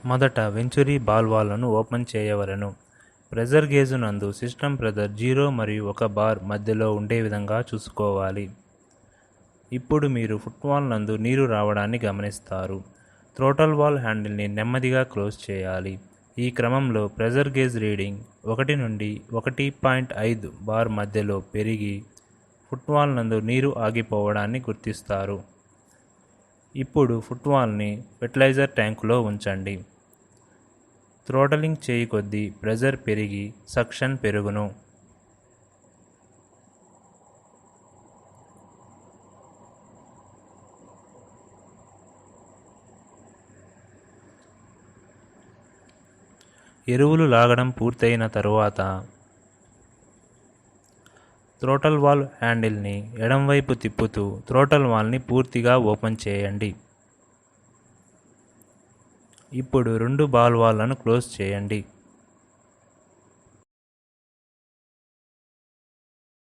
మొదట venturi ball వాల్వ్ను open చేయవలెను. ప్రెజర్ గేజ్ నందు సిస్టమ్ ప్రెజర్ 0 మరియు 1 బార్ మధ్యలో ఉండే విధంగా చూసుకోవాలి. ఇప్పుడు మీరు ఫుట్వాల్ నందు నీరు రావడాన్ని గమనిస్తారు. థ్రోటల్ వాల్ హ్యాండిల్ని నెమ్మదిగా క్లోజ్ చేయాలి. ఈ క్రమంలో ప్రెజర్ గేజ్ రీడింగ్ 1 నుండి 1.5 బార్ మధ్యలో పెరిగి ఫుట్వాల్ నందు నీరు ఆగిపోవడాన్ని గుర్తిస్తారు. ఇప్పుడు ఫుట్వాల్ని ఫెర్టిలైజర్ ట్యాంకులో ఉంచండి. థ్రోటలింగ్ చేయి కొద్దీ ప్రెజర్ పెరిగి సక్షన్ పెరుగును. ఎరువులు లాగడం పూర్తయిన తరువాత థ్రోటల్ వాల్వ్ హ్యాండిల్ని ఎడంవైపు తిప్పుతూ థ్రోటల్ వాల్వ్ని పూర్తిగా ఓపెన్ చేయండి. ఇప్పుడు 2 బాల్ వాల్వ్లను క్లోజ్ చేయండి.